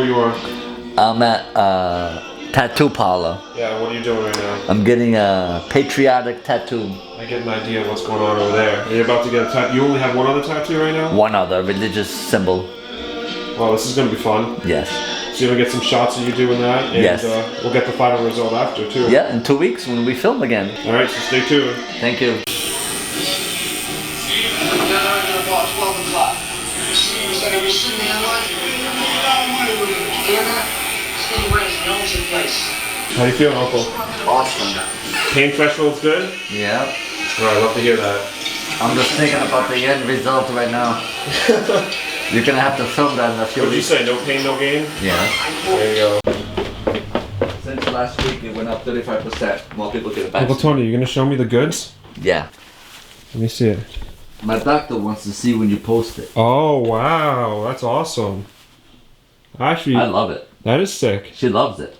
where you are. I'm at tattoo parlor. Yeah, what are you doing right now? I'm getting a patriotic tattoo. I get an idea of what's going on over there. You're about to get a tattoo. You only have one other tattoo right now? One other religious symbol. Well, this is going to be fun. Yes. So you're going to get some shots of you doing that, and Yes. We'll get the final result after, too. Yeah, in 2 weeks when we film again. All right, so stay tuned. Thank you. How you feeling, Uncle? Awesome. Pain threshold's good? Yeah. All right, love to hear that. I'm just thinking about the end result right now. You're gonna have to film that in a few What did you weeks. say? No pain, no gain? Yeah. There you go. Since last week it went up 35%. More people get it back. Uncle Tony, you going to show me the goods? Yeah. Let me see it. My doctor wants to see when you post it. Oh, wow. That's awesome. Actually, I love it. that is sick. She loves it.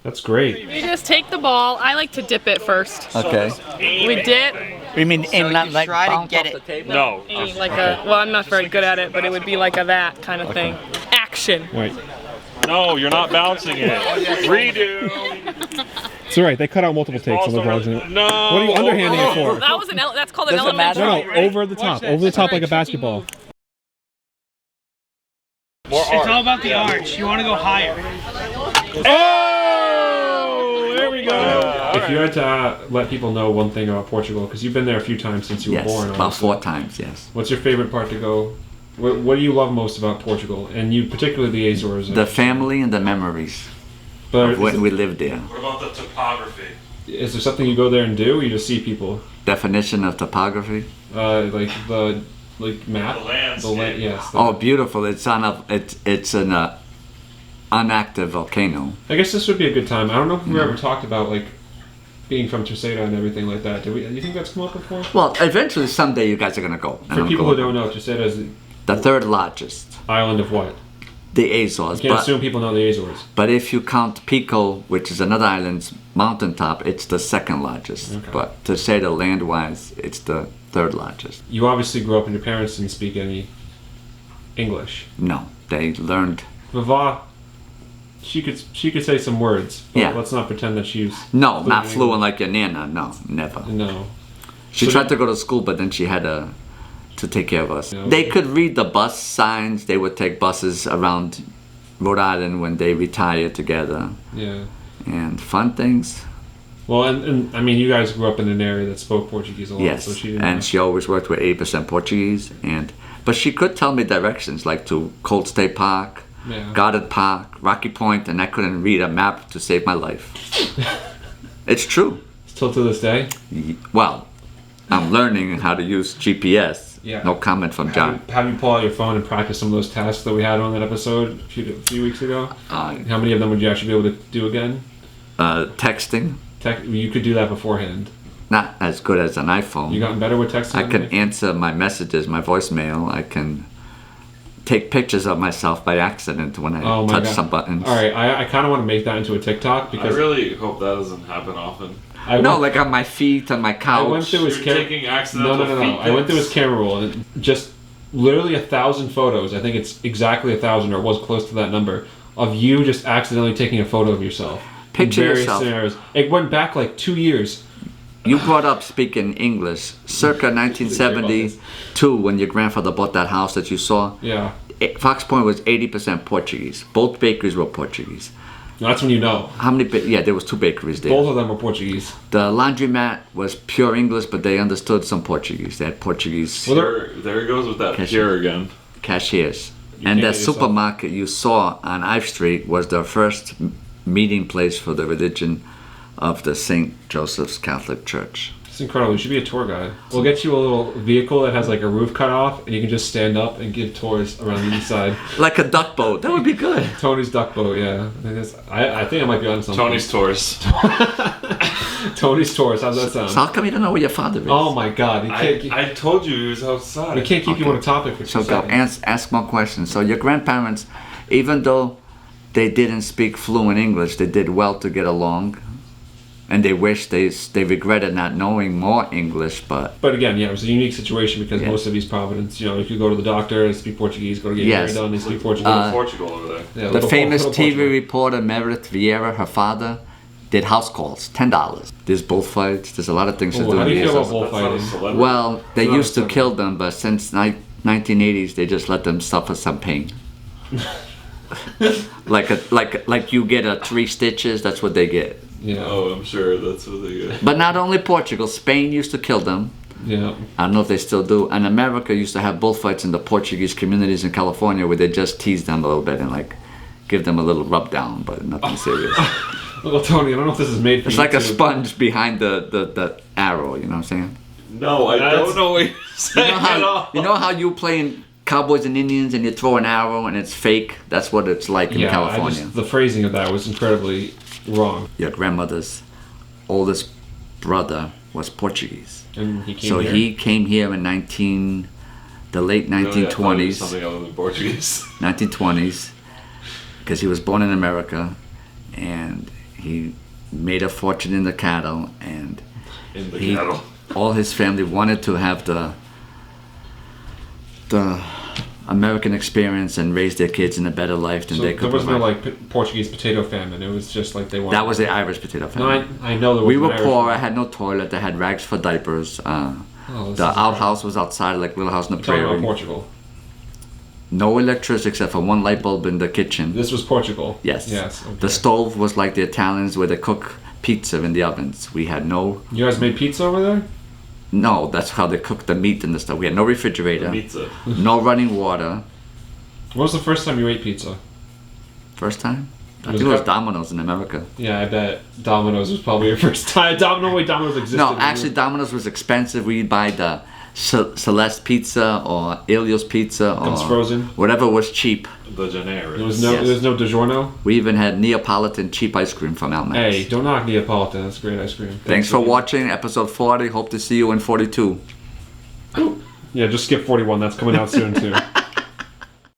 That's great. You just take the ball. I like to dip it first. Okay. We dip. You mean in not like Try bounce off the table? No. Like a. Well, I'm not very good at it, but it would be like a that kind of thing. Action. Wait. No, you're not bouncing it. Redo. It's alright, they cut out multiple takes on the vlogs. No. What are you underhanding it for? That was an. That's called an Doesn't elementary. matter. No, over the top. Over the top like a basketball. More It's all art. about the arch. You want to go higher. Oh! There we go. Yeah, If you had to let people know one thing about Portugal, because you've been there a few times since you were Yes. born. About obviously. 4 times, yes. What's your favorite part to go? What do you love most about Portugal? And you, particularly the Azores. The family and the memories But of when we lived there. What about the topography? is there something you go there and do, or you just see people? Definition of topography. Like the map? The landscape. The yes. Oh, beautiful! It's on a it's an inactive volcano. I guess this would be a good time. I don't know if we ever talked about like being from Terceira and everything like that. Do you think that's come up before? Well, eventually someday you guys are gonna go. And For I'm people who going. don't know, Terceira is the The third largest, island of what? the Azores. You can't But, assume people know the Azores. but if you count Pico, which is another island's mountaintop, it's the second largest. Okay. But to say the land-wise, it's the third largest. You obviously grew up and your parents didn't speak any English. No, they learned. Vava, she could say some words. But Yeah. let's not pretend that she's No, not in fluent like your nana. No, never. English. No. She So tried you- to go to school, but then she had to take care of us. Yeah. They could read the bus signs. They would take buses around Rhode Island when they retired together, Yeah. and fun things. Well, and I mean, you guys grew up in an area that spoke Portuguese a lot, Yes, so she didn't. and she always worked with 80% Portuguese, but she could tell me directions like to Cold State Park, Yeah. Goddard Park, Rocky Point, and I couldn't read a map to save my life. It's true. Still to this day. Well, I'm learning how to use GPS. Yeah. No comment from John. Have you pull out your phone and practice some of those tasks that we had on that episode a few weeks ago? How many of them would you actually be able to do again? Texting, You could do that beforehand. not as good as an iPhone. You gotten better with texting? I than can me? answer my messages, my voicemail. I can take pictures of myself by accident when I Oh my touch God. some buttons. All right, I kind of want to make that into a TikTok I because really hope that doesn't happen often. No, like on my feet, on my I went couch. through his You're camera. taking accidental No. feet I went through his pics. camera roll and it just literally 1,000 photos. I think it's exactly 1,000, or it was close to that number, of you just accidentally taking a photo of yourself. In Picture various yourself. scenarios. It went back like 2 years. You brought up speaking English circa 1972 when your grandfather bought that house that you saw. Yeah, Fox Point was 80% Portuguese. Both bakeries were Portuguese. that's when you know. How many? Yeah, there was 2 bakeries there. Both of them were Portuguese. The laundromat was pure English, but they understood some Portuguese. They had Portuguese Well, There it goes with that Cashier. pure again. cashiers. You And can't that get yourself- supermarket you saw on Ive Street was the first meeting place for the religion of the St. Joseph's Catholic Church. It's incredible. You should be a tour guide. We'll get you a little vehicle that has like a roof cut off, and you can just stand up and give tours around the east side. Like a duck boat. That would be good. Tony's duck boat, yeah. I think I might be on something. Tony's tours. Tony's tours. How's that sound? So how come you don't know where your father is? Oh my God! You can't. I told you he was outside. we can't keep you Okay. on a topic for 2 So go, seconds. ask more questions. So your grandparents, even though they didn't speak fluent English, they did well to get along and they wish they regretted not knowing more English, but But again, yeah, it was a unique situation because Yeah. most of East Providence, you could go to the doctor, they speak Portuguese, go to get your Yes. hair done, they speak Portuguese. Portugal over there. Yeah, the little famous little TV Portugal. reporter Meredith Vieira, her father, did house calls, $10. There's bullfights. There's a lot of things to Oh, do. how do you in feel here. about bullfighting? That's not a celebrity. Well, they Not used to a kill them, but since 1980s, they just let them suffer some pain. like you get a 3 stitches. That's what they get. Yeah, Oh, I'm sure that's what they get. But not only Portugal, Spain used to kill them. yeah. I don't know if they still do. And America used to have bullfights in the Portuguese communities in California where they just tease them a little bit and like give them a little rub down, but nothing serious. Well, Tony, I don't know if this is made for It's you like a to- sponge behind the arrow. You know what I'm saying? No, I don't know what you're You saying at all. you know how you playing Cowboys and Indians and you throw an arrow and it's fake? That's what it's like in Yeah, California. the phrasing of that was incredibly wrong. Your grandmother's oldest brother was Portuguese. And he came So here. he came here in the late Really, I thought it was 1920s. Something other than Portuguese. 1920s, because he was born in America, and he made a fortune in the cattle, and In the he, cattle. all his family wanted to have the American experience and raise their kids in a better life than So they there could was no provide. like Portuguese potato famine. It was just like they wanted. That was the Irish potato No, family. I know there was. We an were Irish poor. one. I had no toilet. I had rags for diapers. Oh, this The is outhouse was outside, like little house in the I'm talking about prairie. Portugal. No electricity except for one light bulb in the kitchen. This was Portugal. Yes. Yes. Okay. The stove was like the Italians where they cook pizza in the ovens. We had no. You guys made pizza over there? No, that's how they cook the meat in the stuff. We had no refrigerator, Pizza. no running water. When was the first time you ate pizza? First time? I Was think it was that- Domino's in America. Yeah, I bet Domino's was probably your first time. Domino's existed. No, when actually, you- Domino's was expensive. We'd buy the Celeste pizza or Elio's pizza or Comes frozen. whatever was cheap. The Janeiro. There was no. Yes. There was no DiGiorno. We even had Neapolitan cheap ice cream from Almax. Hey, don't knock Neapolitan. That's great ice cream. Thanks for watching episode 40. Hope to see you in 42. Yeah, just skip 41. That's coming out soon too.